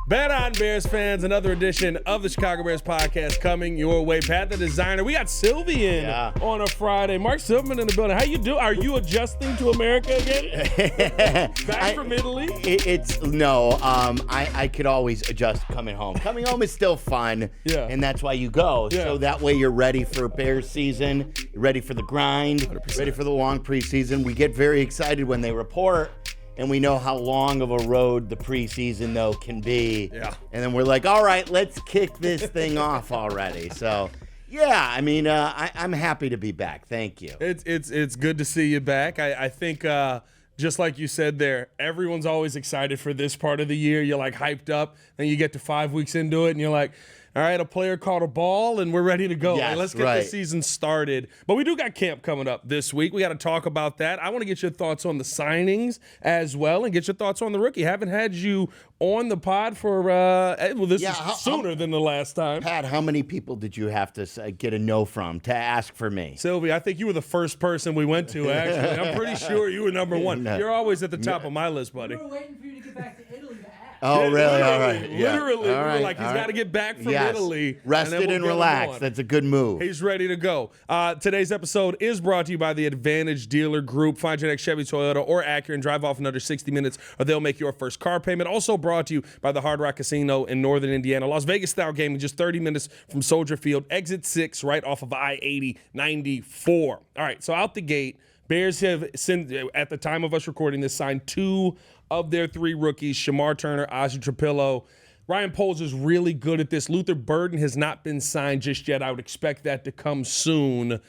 Bet on Bears fans, another edition of the Chicago Bears podcast coming your way. Pat the designer. We got Silvy in on a Friday. Marc Silverman in the building. How you do? Are you adjusting to America again? Back from Italy? I could always adjust coming home. Coming home is still fun, and that's why you go. Yeah. So that way you're ready for Bears season, you're ready for the grind, 100%. ready for the long preseason. We get very excited when they report. And we know how long of a road the preseason, though, can be. Yeah. And then we're like, all right, let's kick this thing off already. So, yeah, I mean, I'm happy to be back. Thank you. It's good to see you back. I think just like you said there, everyone's always excited for this part of the year. You're like hyped up. Then you get to 5 weeks into it, and you're like, all right, a player caught a ball, and we're ready to go. Yes, Let's get the season started. But we do got camp coming up this week. We got to talk about that. I want to get your thoughts on the signings as well and get your thoughts on the rookie. Haven't had you on the pod for, this is sooner than the last time. Pat, how many people did you have to get a no from to ask for me? Silvy, I think you were the first person we went to, actually. I'm pretty sure you were number one. No. You're always at the top of my list, buddy. We were waiting for you to get back to Italy to ask. Oh, really? All right. Literally, All right. we were like, he's got to get back from Italy. Rested and relaxed. That's a good move. He's ready to go. Today's episode is brought to you by the Advantage Dealer Group. Find your next Chevy, Toyota, or Acura and drive off in under 60 minutes, or they'll make your first car payment. Also brought to you by the Hard Rock Casino in Northern Indiana. Las Vegas-style gaming, just 30 minutes from Soldier Field. Exit 6, right off of I-80-94. All right, so out the gate, Bears have, at the time of us recording this, signed 2 of their 3 rookies, Shemar, Turner, Ozzy, Trapilo. Ryan Poles is really good at this. Luther Burden has not been signed just yet. I would expect that to come soon.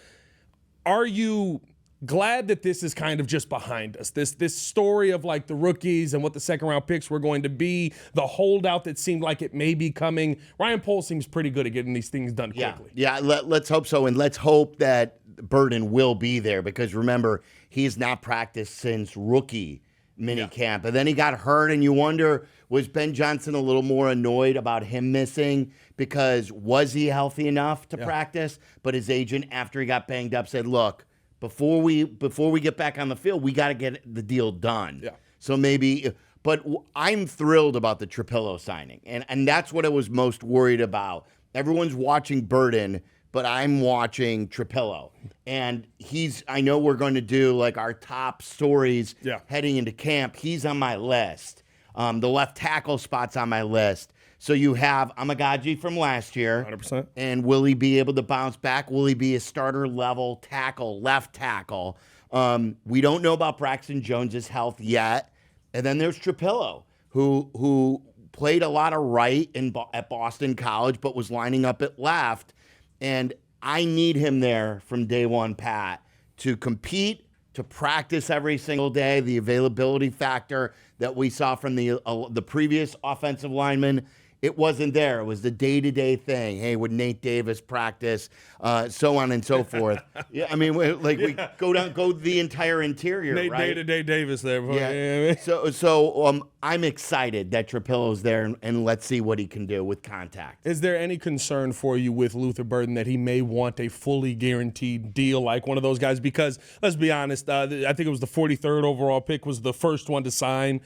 Are you glad that this is kind of just behind us? This story of like the rookies and what the second-round picks were going to be, the holdout that seemed like it may be coming. Ryan Poles seems pretty good at getting these things done quickly. Yeah, let's hope so, and let's hope that Burden will be there because, remember, he's not practiced since rookie minicamp. And then he got hurt, and you wonder, was Ben Johnson a little more annoyed about him missing because was he healthy enough to practice? But his agent, after he got banged up, said, look, before we get back on the field, we got to get the deal done. Yeah. So maybe, but I'm thrilled about the Trapilo signing, and that's what I was most worried about. Everyone's watching Burden, but I'm watching Trapilo. And I know we're going to do like our top stories heading into camp. He's on my list. The left tackle spot's on my list. So you have Amagaji from last year. 100%. And will he be able to bounce back? Will he be a starter level tackle, left tackle? We don't know about Braxton Jones's health yet. And then there's Trapilo, who played a lot of right at Boston College, but was lining up at left. And I need him there from day one, Pat, to compete, to practice every single day. The availability factor that we saw from the previous offensive lineman, it wasn't there. It was the day-to-day thing. Hey, would Nate Davis practice? So on and so forth. Yeah, I mean, we go the entire interior, Nate right? Day-to-day Davis there. Yeah. So I'm excited that Trapilo's there, and let's see what he can do with contact. Is there any concern for you with Luther Burden that he may want a fully guaranteed deal like one of those guys? Because let's be honest, I think it was the 43rd overall pick was the first one to sign.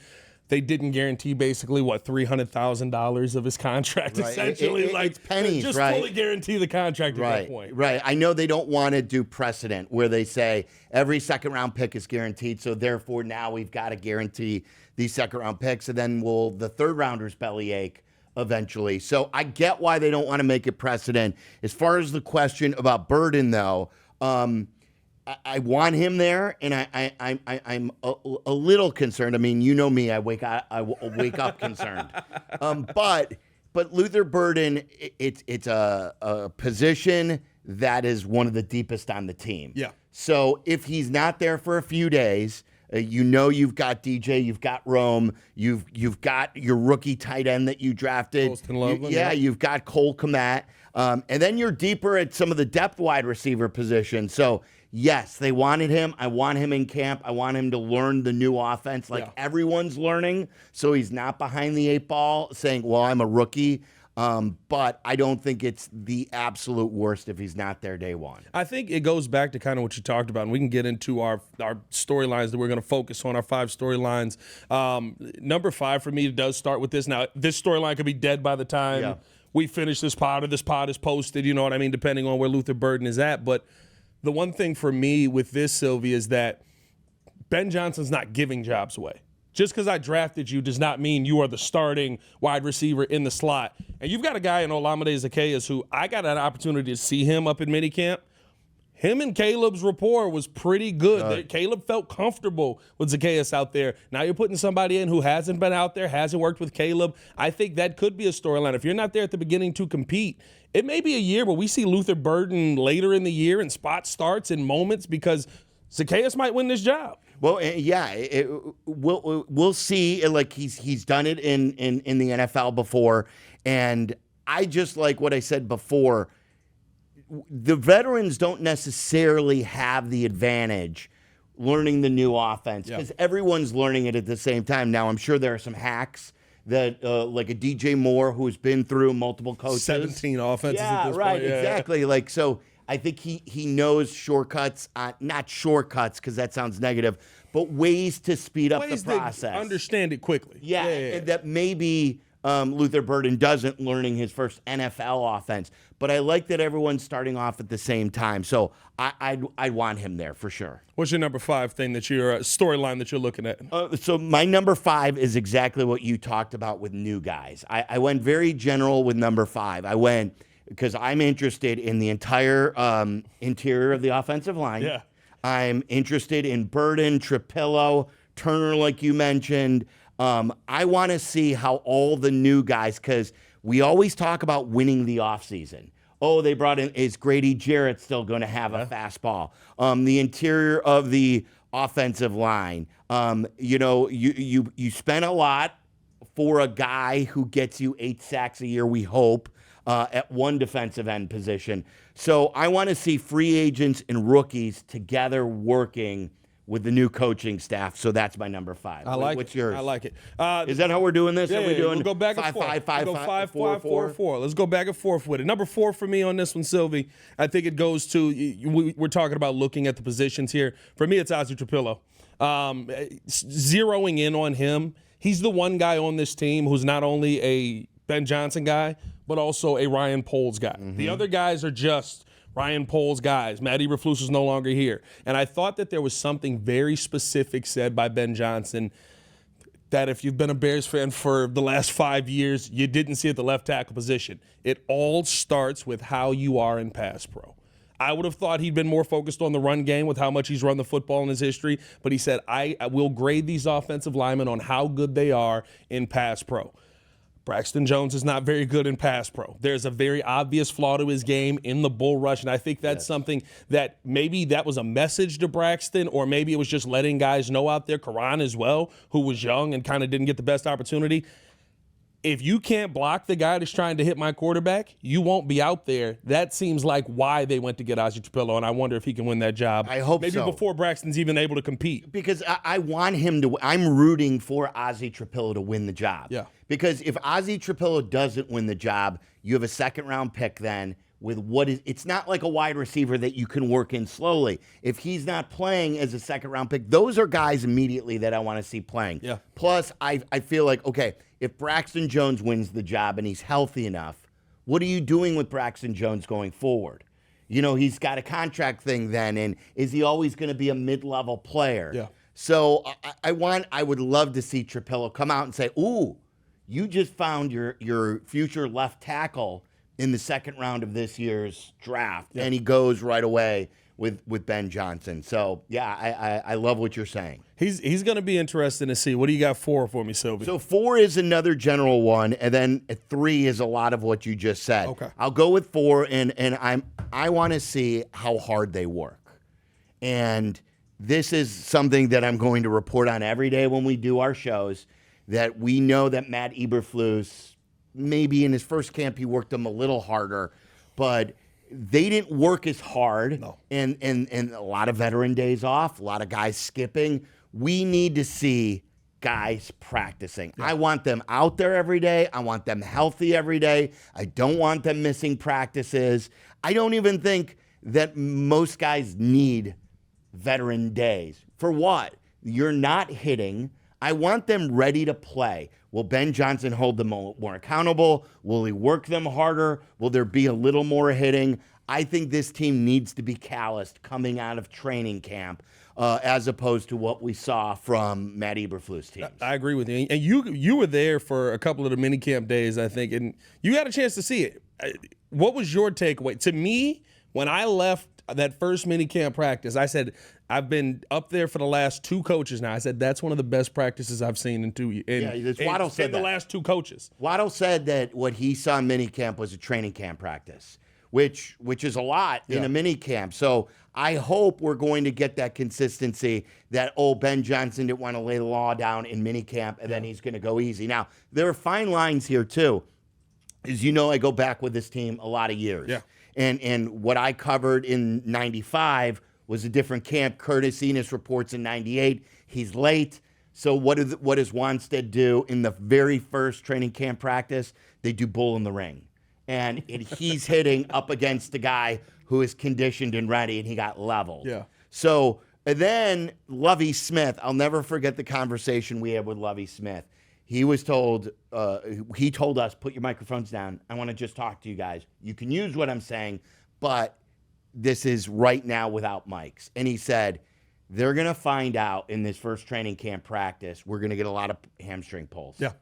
They didn't guarantee basically, $300,000 of his contract, right. essentially. It's pennies, just right? fully guarantee the contract at right. that point. Right. I know they don't want to do precedent where they say every second-round pick is guaranteed, so therefore now we've got to guarantee these second-round picks, and then will the third-rounders bellyache eventually. So I get why they don't want to make it precedent. As far as the question about Burden, though, I want him there, and I'm a little concerned. I mean, you know me, I wake up concerned. But Luther Burden, it's a position that is one of the deepest on the team. Yeah. So if he's not there for a few days, you've got DJ, you've got Rome, you've got your rookie tight end that you drafted. You've got Cole Kmet, and then you're deeper at some of the depth wide receiver positions. So yes, they wanted him. I want him in camp. I want him to learn the new offense like everyone's learning, so he's not behind the 8 ball saying, well, I'm a rookie. But I don't think it's the absolute worst if he's not there day one. I think it goes back to kind of what you talked about, and we can get into our storylines that we're going to focus on, our 5 storylines. Number 5 for me does start with this. Now, this storyline could be dead by the time we finish this pod or this pod is posted, you know what I mean, depending on where Luther Burden is at. But the one thing for me with this, Silvy, is that Ben Johnson's not giving jobs away. Just because I drafted you does not mean you are the starting wide receiver in the slot. And you've got a guy in Olamide Zaccheaus who I got an opportunity to see him up in minicamp. Him and Caleb's rapport was pretty good. Caleb felt comfortable with Zaccheaus out there. Now you're putting somebody in who hasn't been out there, hasn't worked with Caleb. I think that could be a storyline. If you're not there at the beginning to compete, it may be a year where we see Luther Burden later in the year in spot starts and moments because Zaccheaus might win this job. Well, we'll see. Like he's done it in the NFL before, and I just like what I said before. The veterans don't necessarily have the advantage learning the new offense because everyone's learning it at the same time. Now, I'm sure there are some hacks that, like a DJ Moore, who's been through multiple coaches, 17 offenses. At this right, point. Yeah, exactly. Like so. I think he knows shortcuts, not shortcuts because that sounds negative, but ways to speed up the process. Understand it quickly. Yeah. That maybe Luther Burden doesn't learning his first NFL offense. But I like that everyone's starting off at the same time. So I'd want him there for sure. What's your number 5 thing that you're storyline that you're looking at? So my number 5 is exactly what you talked about with new guys. I went very general with number 5. I went because I'm interested in the entire interior of the offensive line. Yeah. I'm interested in Burden, Trapilo, Turner, like you mentioned. I want to see how all the new guys, because we always talk about winning the offseason. Oh, they brought in, is Grady Jarrett still going to have a fastball? The interior of the offensive line. You spent a lot for a guy who gets you 8 sacks a year, we hope. At one defensive end position. So I want to see free agents and rookies together working with the new coaching staff. So that's my number 5. What's yours? I like it. Is that how we're doing this? Yeah, Are we doing we'll go back and forth. 5-5-4-4. Let's go back and forth with it. Number 4 for me on this one, Silvy. I think it goes to, we're talking about looking at the positions here. For me, it's Ozzy Trapilo. Zeroing in on him. He's the one guy on this team who's not only a Ben Johnson guy, but also a Ryan Poles guy. Mm-hmm. The other guys are just Ryan Poles guys. Matt Eberflus is no longer here. And I thought that there was something very specific said by Ben Johnson that if you've been a Bears fan for the last 5 years, you didn't see at the left tackle position. It all starts with how you are in pass pro. I would have thought he'd been more focused on the run game with how much he's run the football in his history, but he said, I will grade these offensive linemen on how good they are in pass pro. Braxton Jones is not very good in pass pro. There's a very obvious flaw to his game in the bull rush, and I think that's something that maybe that was a message to Braxton, or maybe it was just letting guys know out there, Karan as well, who was young and kind of didn't get the best opportunity. If you can't block the guy that's trying to hit my quarterback, you won't be out there. That seems like why they went to get Ozzy Trapilo, and I wonder if he can win that job. I hope maybe before Braxton's even able to compete. Because I want him to – I'm rooting for Ozzy Trapilo to win the job. Yeah. Because if Ozzy Trapilo doesn't win the job, you have a second-round pick then with it's not like a wide receiver that you can work in slowly. If he's not playing as a second-round pick, those are guys immediately that I want to see playing. Yeah. Plus, I feel like, okay, if Braxton Jones wins the job and he's healthy enough, what are you doing with Braxton Jones going forward? You know, he's got a contract thing then, and is he always going to be a mid-level player? Yeah. So I would love to see Trapilo come out and say, ooh, you just found your future left tackle in the second round of this year's draft, and he goes right away with Ben Johnson. So, yeah, I love what you're saying. He's going to be interesting to see. What do you got 4 for me, Silvy? So 4 is another general one, and then 3 is a lot of what you just said. Okay. I'll go with 4, and I want to see how hard they work. And this is something that I'm going to report on every day when we do our shows, that we know that Matt Eberflus, maybe in his first camp he worked them a little harder, but they didn't work as hard. No. And a lot of veteran days off, a lot of guys skipping. We need to see guys practicing. I want them out there every day. I want them healthy every day. I don't want them missing practices. I don't even think that most guys need veteran days. For what? You're not hitting. I want them ready to play. Will Ben Johnson hold them more accountable? Will he work them harder? Will there be a little more hitting? I think this team needs to be calloused coming out of training camp, as opposed to what we saw from Matt Eberflus teams. I agree with you. And you were there for a couple of the minicamp days, I think, and you had a chance to see it. What was your takeaway? To me, when I left that first minicamp practice, I said, I've been up there for the last two coaches now. I said, that's one of the best practices I've seen in 2 years. Waddle said the last two coaches. Waddle said that what he saw in minicamp was a training camp practice, which is a lot in a minicamp. So I hope we're going to get that consistency that, Ben Johnson didn't want to lay the law down in minicamp, and then he's going to go easy. Now, there are fine lines here, too. As you know, I go back with this team a lot of years. Yeah. And what I covered in 95 was a different camp. Curtis Enos reports in 98. He's late. So what does Wanstead do in the very first training camp practice? They do bull in the ring. And he's hitting up against the guy who is conditioned and ready, and he got leveled. Yeah. So and then Lovie Smith, I'll never forget the conversation we had with Lovie Smith. He was told, he told us, put your microphones down. I want to just talk to you guys. You can use what I'm saying, but this is right now without mics. And he said, they're going to find out in this first training camp practice, we're going to get a lot of hamstring pulls. Yeah.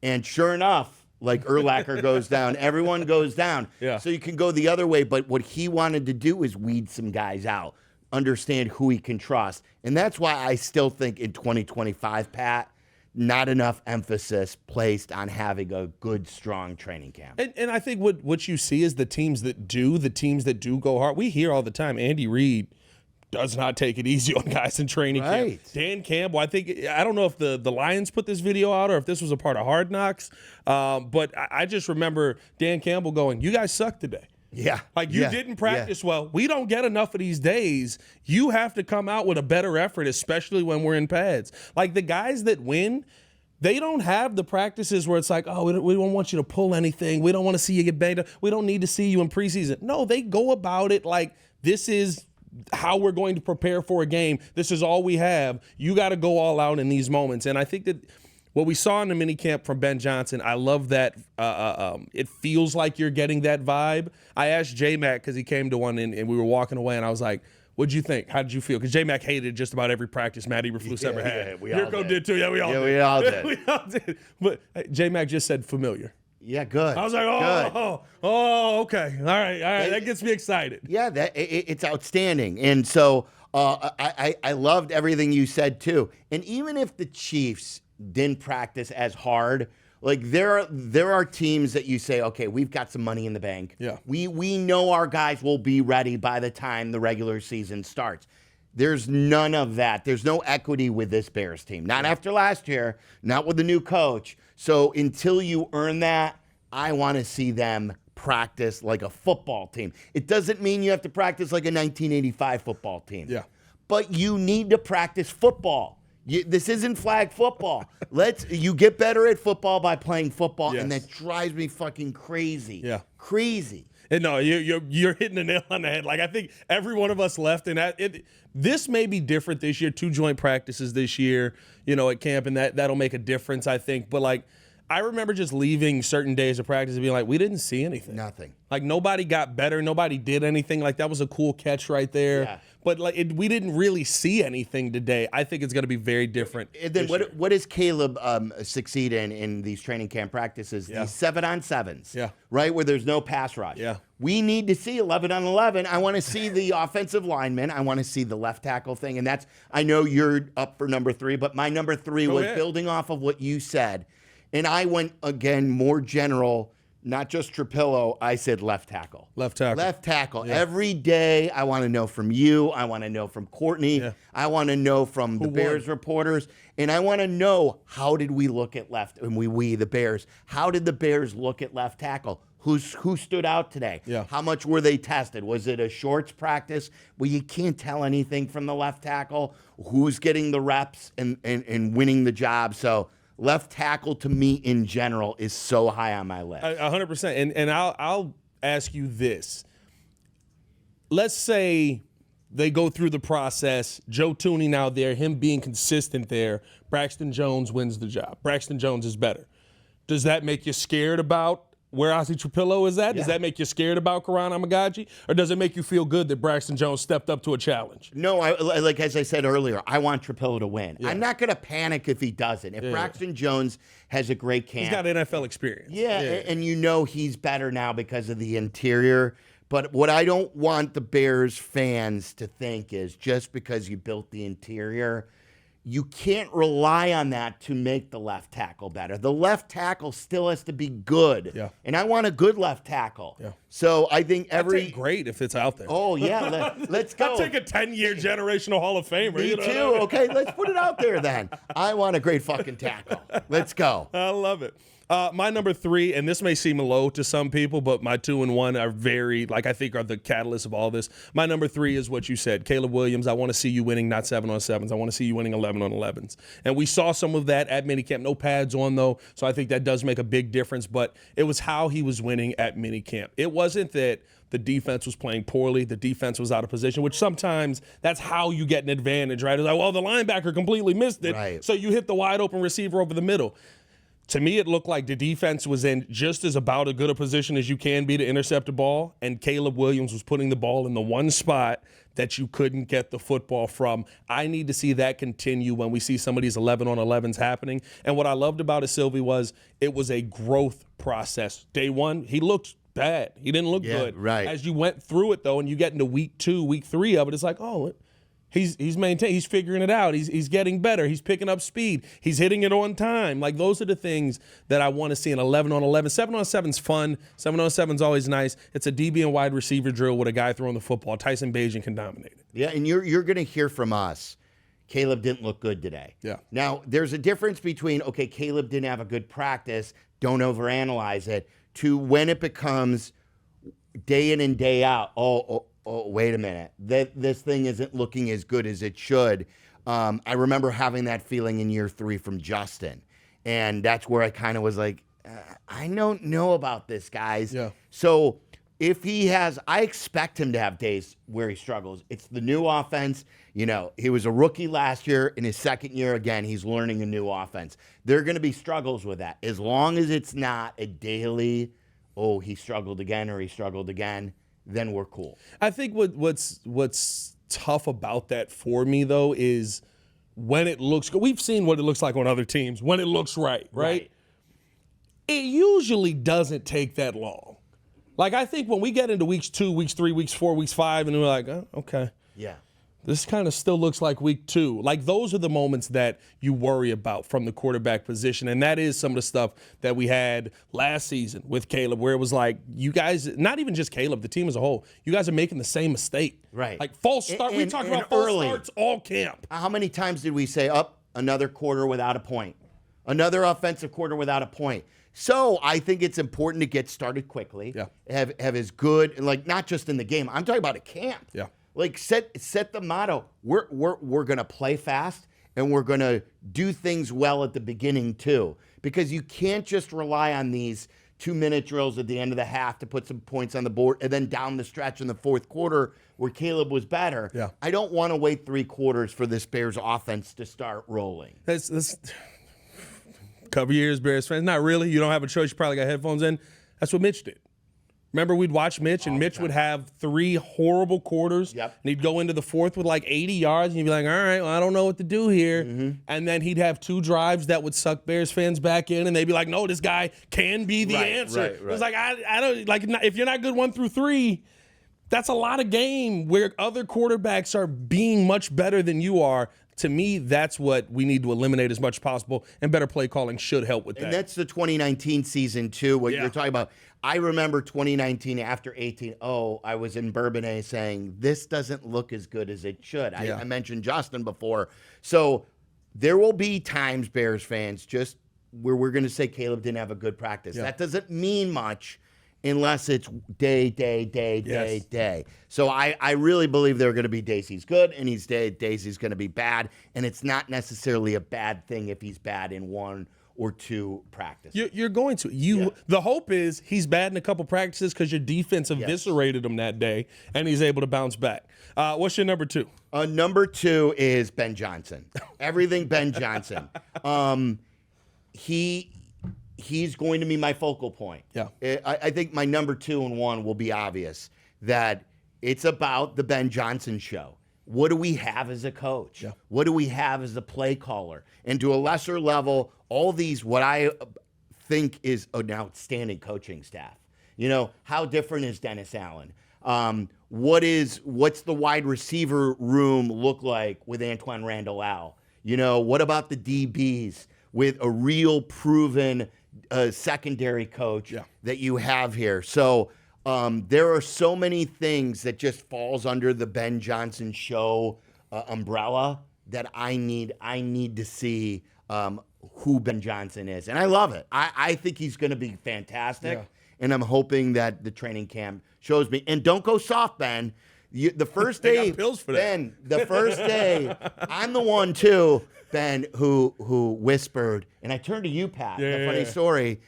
And sure enough, like Urlacher goes down, everyone goes down. Yeah. So you can go the other way, but what he wanted to do is weed some guys out, understand who he can trust. And that's why I still think in 2025, Pat, not enough emphasis placed on having a good, strong training camp. And I think what you see is the teams that do go hard. We hear all the time, Andy Reid does not take it easy on guys in training camp. Dan Campbell, I don't know if the Lions put this video out or if this was a part of Hard Knocks, but I just remember Dan Campbell going, you guys suck today. Yeah. Like, you didn't practice well. We don't get enough of these days. You have to come out with a better effort, especially when we're in pads. Like, the guys that win, they don't have the practices where it's like, oh, we don't want you to pull anything. We don't want to see you get banged up. We don't need to see you in preseason. No, they go about it like this is how we're going to prepare for a game. This is all we have. You got to go all out in these moments. And I think that what we saw in the minicamp from Ben Johnson, I love that. It feels like you're getting that vibe. I asked J-Mac because he came to one and we were walking away, and I was like, what'd you think? How did you feel? Because J-Mac hated just about every practice Matt Eberflus ever had. Yeah, we all Yurko did too. Yeah, we all did. We all did. We all did. But J-Mac just said familiar. Yeah, good. I was like, okay. All right. That gets me excited. Yeah, it's outstanding. And so I loved everything you said, too. And even if the Chiefs didn't practice as hard, like there are teams that you say, okay, we've got some money in the bank. Yeah. We know our guys will be ready by the time the regular season starts. There's none of that. There's no equity with this Bears team. Not after last year, not with the new coach. So until you earn that, I want to see them practice like a football team. It doesn't mean you have to practice like a 1985 football team. Yeah. But you need to practice football. This isn't flag football. You get better at football by playing football, Yes. and that drives me fucking crazy. Yeah. Crazy. And no, you're hitting the nail on the head. Like, I think every one of us left, and this may be different this year. 2 joint practices this year, at camp, and that'll make a difference, I think. But like, I remember just leaving certain days of practice and being like, we didn't see anything. Nothing. Like, nobody got better. Nobody did anything. Like, that was a cool catch right there. Yeah. But like, we didn't really see anything today. I think it's going to be very different. And then what does Caleb succeed in these training camp practices? Yeah. These 7-on-7s. Yeah. Right, where there's no pass rush. Yeah. We need to see 11-on-11. I want to see the offensive lineman. I want to see the left tackle thing. And I know you're up for number 3, but my number 3 was building off of what you said. And I went, again, more general, not just Trapilo. I said left tackle. Left tackle. Left tackle. Yeah. Every day, I want to know from you. I want to know from Courtney. Yeah. I want to know from the Bears reporters. And I want to know, how did we look at left? And the Bears, how did the Bears look at left tackle? Who stood out today? Yeah. How much were they tested? Was it a shorts practice? Well, you can't tell anything from the left tackle. Who's getting the reps and winning the job? So left tackle to me in general is so high on my list. 100%. And I'll ask you this. Let's say they go through the process, Joe Tooney now there, him being consistent there, Braxton Jones wins the job. Braxton Jones is better. Does that make you scared about where Ozzy Trapilo is at? Does that make you scared about Karan Amagaji? Or does it make you feel good that Braxton Jones stepped up to a challenge? No, like as I said earlier, I want Trapilo to win. Yeah. I'm not going to panic if he doesn't. If Braxton Jones has a great camp. He's got NFL experience. Yeah, and you know he's better now because of the interior. But what I don't want the Bears fans to think is just because you built the interior, you can't rely on that to make the left tackle better. The left tackle still has to be good. Yeah. And I want a good left tackle. Yeah. So I think great if it's out there. Oh, yeah. Let's go. I'll take a 10-year generational Hall of Famer. Me too. Okay, let's put it out there then. I want a great fucking tackle. Let's go. I love it. My number 3, and this may seem low to some people, but my 2 and 1 are very, I think are the catalyst of all this. My number 3 is what you said. Caleb Williams, I want to see you winning not 7-on-7s. I want to see you winning 11-on-11s. And we saw some of that at minicamp. No pads on, though, so I think that does make a big difference. But it was how he was winning at minicamp. It wasn't that the defense was playing poorly, the defense was out of position, which sometimes that's how you get an advantage, right? It's like, well, the linebacker completely missed it, right. So you hit the wide open receiver over the middle. To me, it looked like the defense was in just as about as good a position as you can be to intercept the ball, and Caleb Williams was putting the ball in the one spot that you couldn't get the football from. I need to see that continue when we see some of these 11-on-11s happening. And what I loved about it, Silvy, was it was a growth process. Day one, he looked bad. He didn't look good. Right. As you went through it, though, and you get into week 2, week 3 of it, it's like, oh, He's maintaining. He's figuring it out. He's getting better. He's picking up speed. He's hitting it on time. Like, those are the things that I want to see in 11-on-11. 7-on-7's fun. 7-on-7's always nice. It's a DB and wide receiver drill with a guy throwing the football. Tyson Bagent can dominate it. Yeah, and you're going to hear from us. Caleb didn't look good today. Yeah. Now, there's a difference between, okay, Caleb didn't have a good practice, don't overanalyze it, to when it becomes day in and day out, oh, wait a minute. This thing isn't looking as good as it should. I remember having that feeling in year 3 from Justin. And that's where I kind of was like, I don't know about this, guys. Yeah. So if he has, I expect him to have days where he struggles. It's the new offense. You know, he was a rookie last year. In his second year, again, he's learning a new offense. There are going to be struggles with that. As long as it's not a daily, oh, he struggled again or he struggled again, then we're cool. I think what's tough about that for me, though, is when it looks good. We've seen what it looks like on other teams when it looks right? It usually doesn't take that long. Like, I think when we get into weeks 2, weeks 3, weeks 4, weeks 5, and we're like, oh, okay. Yeah. This kind of still looks like week 2. Like, those are the moments that you worry about from the quarterback position. And that is some of the stuff that we had last season with Caleb, where it was like, you guys, not even just Caleb, the team as a whole, you guys are making the same mistake. Right. Like, false start. We talked about false starts all camp. How many times did we say, another quarter without a point? Another offensive quarter without a point. So I think it's important to get started quickly. Yeah. Have as good, like, not just in the game. I'm talking about a camp. Yeah. Like, set the motto. We're gonna play fast and we're gonna do things well at the beginning too, because you can't just rely on these 2-minute drills at the end of the half to put some points on the board, and then down the stretch in the fourth quarter where Caleb was better. Yeah. I don't want to wait 3 quarters for this Bears offense to start rolling. That's cover your ears, Bears fans. Not really. You don't have a choice. You probably got headphones in. That's what Mitch did. Remember, we'd watch Mitch, and Mitch would have 3 horrible quarters, Yep. and he'd go into the fourth with like 80 yards, and you'd be like, all right, well, I don't know what to do here. Mm-hmm. And then he'd have 2 drives that would suck Bears fans back in, and they'd be like, no, this guy can be the answer. Right. It was like, I don't, like, if you're not good 1 through 3, that's a lot of game where other quarterbacks are being much better than you are. To me, that's what we need to eliminate as much as possible, and better play calling should help with that. And that's the 2019 season too, what you're talking about. I remember 2019 after 18, I was in Bourbonnais saying, this doesn't look as good as it should. I mentioned Justin before. So there will be times, Bears fans, just where we're going to say Caleb didn't have a good practice. Yeah. That doesn't mean much. unless it's day. So I really believe they're going to be days he's good and days he's going to be bad. And it's not necessarily a bad thing if he's bad in one or two practices. You're going to. The hope is he's bad in a couple practices because your defense eviscerated him that day, and he's able to bounce back. What's your number 2? Number 2 is Ben Johnson. Everything Ben Johnson. He's going to be my focal point. Yeah. I think my number 2 and 1 will be obvious, that it's about the Ben Johnson show. What do we have as a coach? Yeah. What do we have as a play caller? And to a lesser level, all these, what I think is an outstanding coaching staff. You know, how different is Dennis Allen? What's the wide receiver room look like with Antoine Randall? You know, what about the DBs with a real proven secondary coach that you have here? So there are so many things that just falls under the Ben Johnson show umbrella that I need to see who Ben Johnson is. And I love it. I think he's going to be fantastic. Yeah. And I'm hoping that the training camp shows me. And don't go soft, Ben. The first They day, got pills for that. Ben, the first day, I'm the one too, Ben, who whispered, and I turned to you, Pat. The funny story.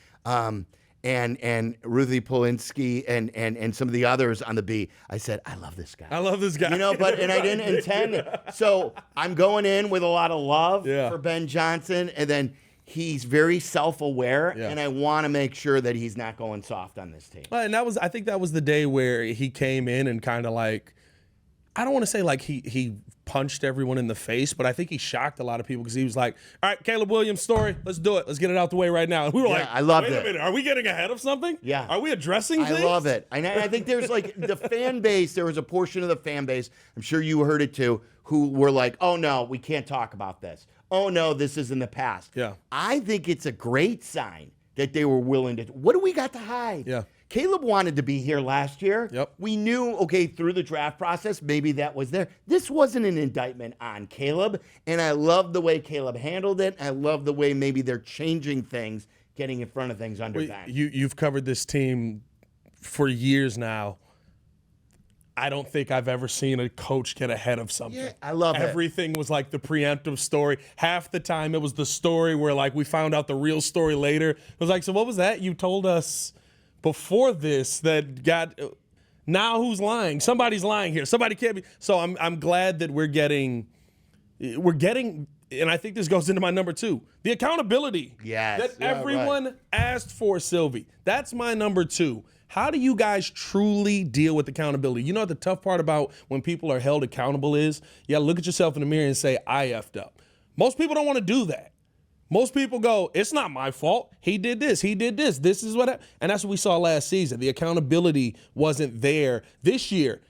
And Ruthie Polinsky and some of the others on the beat. I said, I love this guy. I love this guy. You know, and I didn't intend it. So I'm going in with a lot of love for Ben Johnson, and then he's very self-aware, and I want to make sure that he's not going soft on this team. Well, and I think that was the day where he came in and kind of like, I don't want to say like he punched everyone in the face, but I think he shocked a lot of people because he was like, all right, Caleb Williams' story, let's do it. Let's get it out the way right now. And we were like, I loved wait it. a minute, are we getting ahead of something? Yeah. Are we addressing things? I love it. And I think there's like the fan base, there was a portion of the fan base, I'm sure you heard it too, who were like, oh no, we can't talk about this. Oh no, this is in the past. Yeah. I think it's a great sign that they were willing to. What do we got to hide? Yeah. Caleb wanted to be here last year. Yep. We knew, okay, through the draft process, maybe that was there. This wasn't an indictment on Caleb, and I love the way Caleb handled it. I love the way maybe they're changing things, getting in front of things under Ben. You've covered this team for years now. I don't think I've ever seen a coach get ahead of something. Yeah, I love it. Everything was like the preemptive story. Half the time it was the story where like we found out the real story later. It was like, so what was that? You told us before this that got now who's lying? Somebody's lying here. Somebody can't be. So I'm glad that we're getting, and I think this goes into my number 2, the accountability that everyone asked for, Silvy. That's my number 2. How do you guys truly deal with accountability? You know what the tough part about when people are held accountable is? You gotta look at yourself in the mirror and say, I effed up. Most people don't want to do that. Most people go, it's not my fault. He did this. This is what and that's what we saw last season. The accountability wasn't there. This year,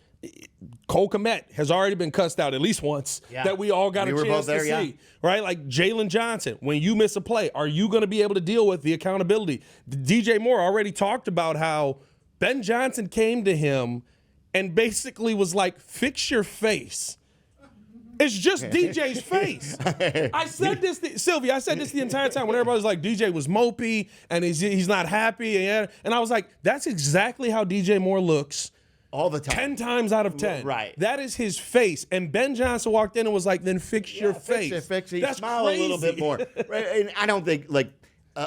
Cole Kmet has already been cussed out at least once that we all got a chance to see. Right? Like Jalen Johnson, when you miss a play, are you going to be able to deal with the accountability? DJ Moore already talked about how Ben Johnson came to him and basically was like, fix your face. It's just DJ's face. I said this, Silvy, I said this the entire time when everybody was like, DJ was mopey and he's not happy. And I was like, that's exactly how DJ Moore looks. All the time. 10 times out of 10. Right. That is his face. And Ben Johnson walked in and was like, then fix your face. Fix it. That's Smile crazy. a little bit more. Right? And I don't think, like,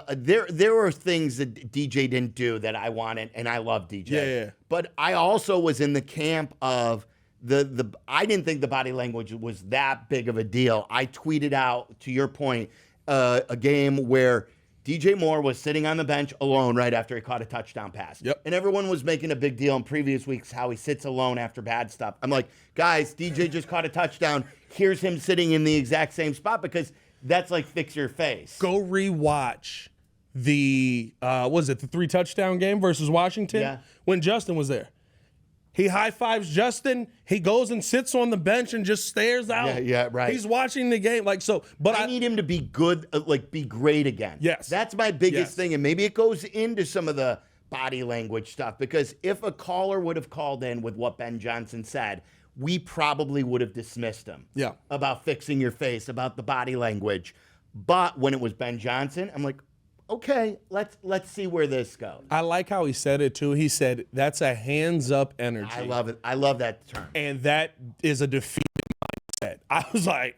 there were things that DJ didn't do that I wanted, and I love DJ. Yeah. But I also was in the camp of I didn't think the body language was that big of a deal. I tweeted out, to your point, a game where DJ Moore was sitting on the bench alone right after he caught a touchdown pass. Yep. And everyone was making a big deal in previous weeks how he sits alone after bad stuff. I'm like, guys, DJ just caught a touchdown. Here's him sitting in the exact same spot because that's like fix your face. Go rewatch the, the 3 touchdown game versus Washington when Justin was there. He high-fives Justin. He goes and sits on the bench and just stares out. Yeah, right. He's watching the game. Like so, but I need him to be good, be great again. Yes. That's my biggest thing. And maybe it goes into some of the body language stuff because if a caller would have called in with what Ben Johnson said, we probably would have dismissed him. Yeah. About fixing your face, about the body language. But when it was Ben Johnson, I'm like, okay, let's see where this goes. I like how he said it too. He said that's a hands-up energy. I love it. I love that term. And that is a defeated mindset. I was like,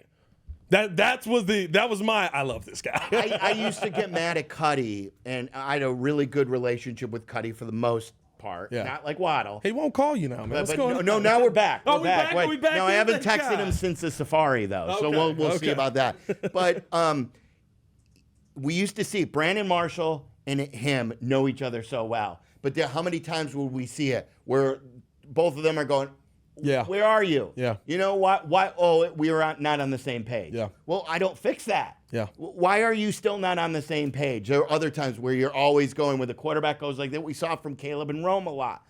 that was my I love this guy. I used to get mad at Cuddy, and I had a really good relationship with Cuddy for the most part. Yeah. Not like Waddle. He won't call you now, man. What's going on? No, now we're back. Oh, We're back. we back No, I in? haven't Thank texted God. him since the Safari, though, so Okay, we'll see okay. about that. But we used to see Brandon Marshall and him know each other so well. But how many times would we see it where both of them are going, Yeah. where are you? Yeah. You know what? Why? Oh, we were not on the same page. Yeah. Well, I don't fix that. Yeah. Why are you still not on the same page? There are other times where you're always going where the quarterback goes like that. We saw from Caleb and Rome a lot.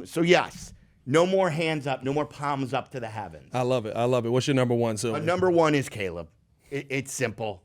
So yes, no more hands up, no more palms up to the heavens. I love it. I love it. What's your number one, Silvy? Number one is Caleb. It's simple.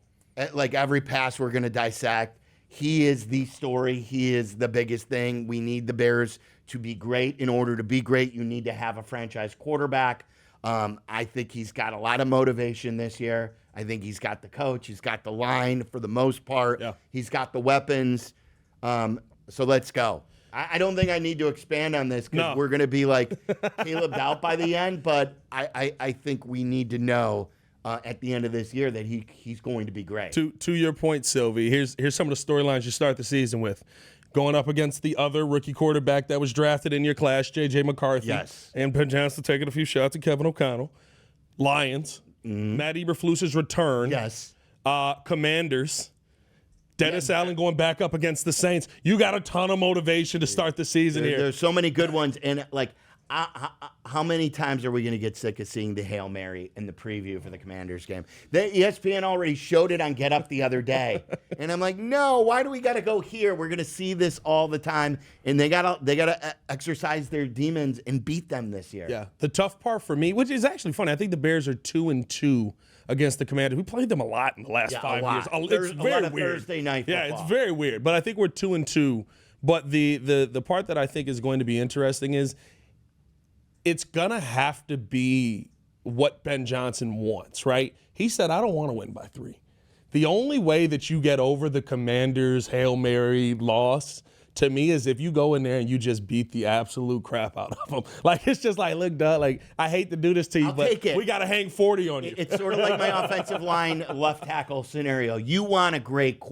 Like every pass we're going to dissect, he is the story. He is the biggest thing. We need the Bears to be great. In order to be great, you need to have a franchise quarterback. I think he's got a lot of motivation this year. I think he's got the coach. He's got the line for the most part. Yeah. He's got the weapons. So let's go. I don't think I need to expand on this because No. we're going to be like Caleb'd out by the end, but I think we need to know at the end of this year that he's going to be great. To your point, Silvy, here's some of the storylines you start the season with. Going up against the other rookie quarterback that was drafted in your class, J.J. McCarthy. Yes. And Ben Johnson taking a few shots at Kevin O'Connell. Lions. Matt Eberflus's return. Yes. Commanders. Dennis Allen going back up against the Saints. You got a ton of motivation to start the season here. There's so many good ones. And, like, how many times are we going to get sick of seeing the Hail Mary in the preview for the Commanders game? The ESPN already showed it on Get Up the other day. And I'm like, no, why do we got to go here? We're going to see this all the time. And they got to exercise their demons and beat them this year. Yeah. The tough part for me, which is actually funny, I think the Bears are 2-2 against the Commanders. We played them a lot in the last 5 years. There's It's a very lot of weird. Thursday night Yeah, football. it's very weird. But I think we're 2-2. But the part that I think is going to be interesting is it's going to have to be what Ben Johnson wants, right? He said, I don't want to win by 3. The only way that you get over the Commanders' Hail Mary loss to me is if you go in there and you just beat the absolute crap out of them. Like, it's just like, look, Doug, like, I hate to do this to you, I'll but take it. we got to hang 40 on you. It's sort of like my offensive line left tackle scenario. You want a great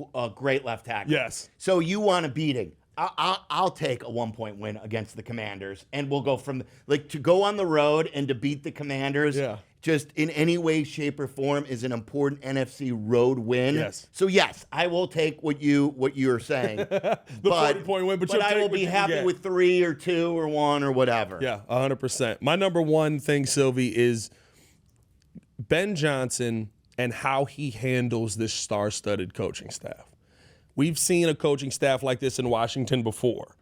left tackle. Yes. So you want a beating. I'll take a 1-point win against the Commanders, and we'll go from to go on the road and to beat the Commanders. Yeah. Just in any way, shape, or form is an important NFC road win. Yes. So yes, I will take what you're saying. the 40-point win, but you'll I take will what be you happy get. with 3 or 2 or 1 or whatever. Yeah, 100%. My number one thing, Silvy, is Ben Johnson and how he handles this star-studded coaching staff. We've seen a coaching staff like this in Washington before,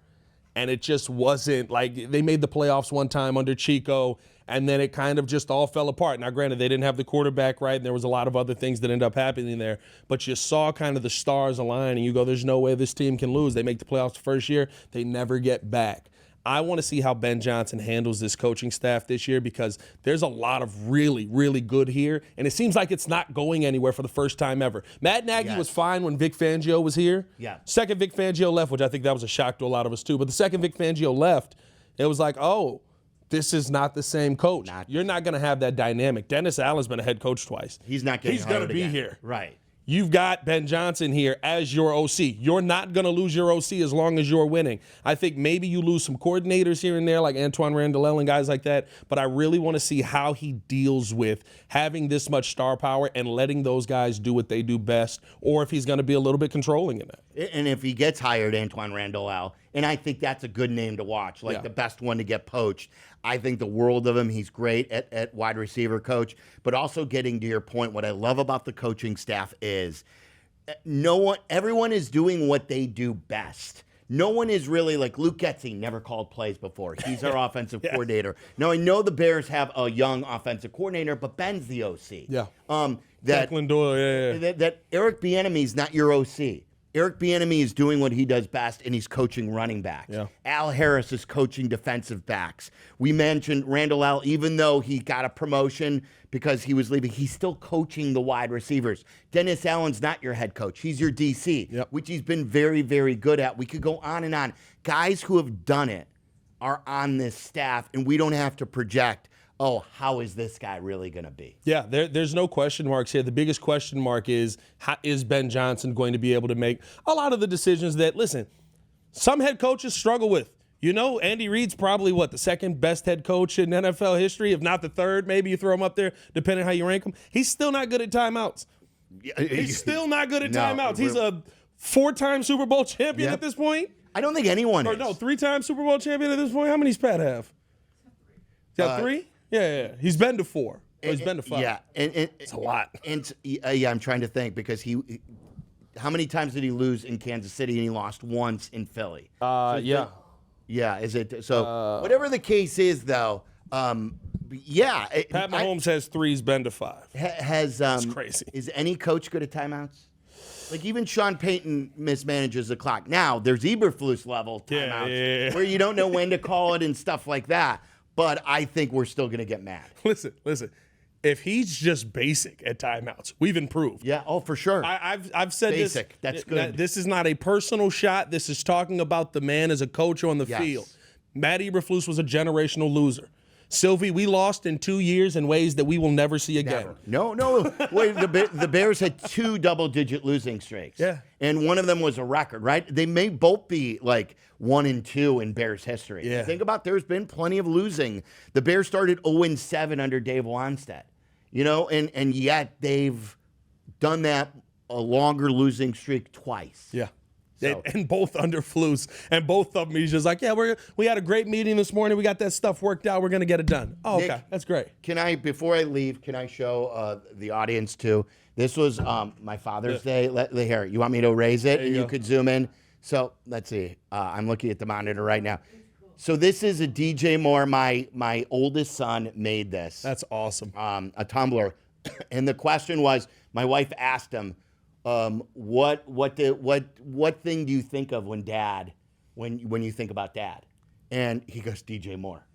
and it just wasn't like they made the playoffs one time under Chico, and then it kind of just all fell apart. Now, granted, they didn't have the quarterback right, and there was a lot of other things that ended up happening there, but you saw kind of the stars align, and you go, there's no way this team can lose. They make the playoffs the first year. They never get back. I want to see how Ben Johnson handles this coaching staff this year because there's a lot of really, really good here, and it seems like it's not going anywhere for the first time ever. Matt Nagy was fine when Vic Fangio was here. Yeah. Second Vic Fangio left, which I think that was a shock to a lot of us too, but the second Vic Fangio left, it was like, oh, this is not the same coach. You're not going to have that dynamic. Dennis Allen's been a head coach twice. He's not getting He's going hired to be again. here. Right. You've got Ben Johnson here as your OC. You're not going to lose your OC as long as you're winning. I think maybe you lose some coordinators here and there like Antoine Randall and guys like that, but I really want to see how he deals with having this much star power and letting those guys do what they do best, or if he's going to be a little bit controlling in that. And if he gets hired, Antoine Randall, and I think that's a good name to watch, like the best one to get poached. I think the world of him. He's great at wide receiver coach, but also getting to your point, what I love about the coaching staff is everyone is doing what they do best. No one is really like Luke Getsy never called plays before. He's our offensive coordinator. Now, I know the Bears have a young offensive coordinator, but Ben's the OC. Yeah. That Declan Doyle, that Eric Bieniemy's not your OC. Eric Bieniemy is doing what he does best, and he's coaching running backs. Yeah. Al Harris is coaching defensive backs. We mentioned Randall L. Even though he got a promotion because he was leaving, he's still coaching the wide receivers. Dennis Allen's not your head coach. He's your DC, which he's been very, very good at. We could go on and on. Guys who have done it are on this staff, and we don't have to project, oh, how is this guy really going to be? Yeah, there's no question marks here. The biggest question mark is, how is Ben Johnson going to be able to make a lot of the decisions that, listen, some head coaches struggle with. You know, Andy Reid's probably, the second best head coach in NFL history, if not the third. Maybe you throw him up there, depending how you rank him. He's still not good at timeouts. He's still not good at timeouts. He's a 4-time Super Bowl champion at this point. I don't think anyone is. Or no, 3-time Super Bowl champion at this point. How many's Pat have? He's got 3? Yeah. He's been to 4. He's been to 5. Yeah, and it's a lot. And I'm trying to think because how many times did he lose in Kansas City and he lost once in Philly? Yeah. Yeah, is it so? Whatever the case is, though, Pat Mahomes has 3. He's been to 5. That's crazy. Is any coach good at timeouts? Like even Sean Payton mismanages the clock. Now there's Eberflus level timeouts where you don't know when to call it and stuff like that. But I think we're still going to get mad. Listen. If he's just basic at timeouts, we've improved. Yeah, for sure. I've said basic. This. That's good. This is not a personal shot. This is talking about the man as a coach on the field. Matt Eberflus was a generational loser. Silvy, we lost in 2 years in ways that we will never see again. Never. No. Wait, the Bears had 2 double-digit losing streaks. Yeah. And one of them was a record, right? They may both be like 1 and 2 in Bears history. Yeah. Think about there's been plenty of losing. The Bears started 0-7 under Dave Wanstead. And yet they've done that a longer losing streak twice. Yeah. So. And both under Flus. And both of them, he's just like, we had a great meeting this morning. We got that stuff worked out. We're going to get it done. Oh, Nick, okay. That's great. Before I leave, can I show the audience too? This was my Father's Day. Here, you want me to erase it? And you could zoom in. So let's see. I'm looking at the monitor right now. So this is a DJ Moore. My oldest son made this. That's awesome. A tumbler. And the question was, my wife asked him, what thing do you think of when you think about Dad? And he goes, DJ Moore.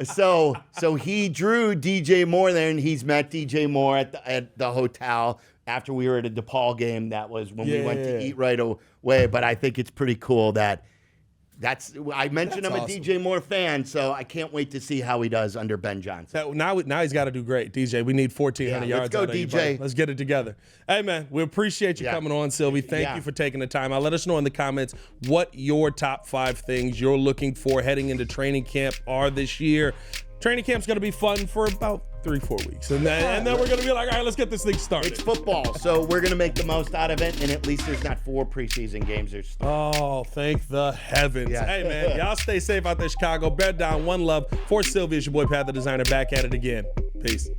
So he drew DJ Moore there, and he's met DJ Moore at the hotel after we were at a DePaul game. That was when we went to eat right away. But I think it's pretty cool I mentioned I'm a awesome. DJ Moore fan, so I can't wait to see how he does under Ben Johnson. Now he's got to do great, DJ. We need 1,400 yards. Let's go, out of you, DJ. buddy. Let's get it together. Hey, man, we appreciate you coming on, Silvy. Thank you for taking the time. Let us know in the comments what your top 5 things you're looking for heading into training camp are this year. Training camp's going to be fun for about 3-4 weeks. And then we're going to be like, all right, let's get this thing started. It's football, so we're going to make the most out of it, and at least there's not 4 preseason games. Oh, thank the heavens. Yeah. Hey, man, y'all stay safe out there, Chicago. Bear down, one love. For Silvy, it's your boy, Pat the Designer, back at it again. Peace.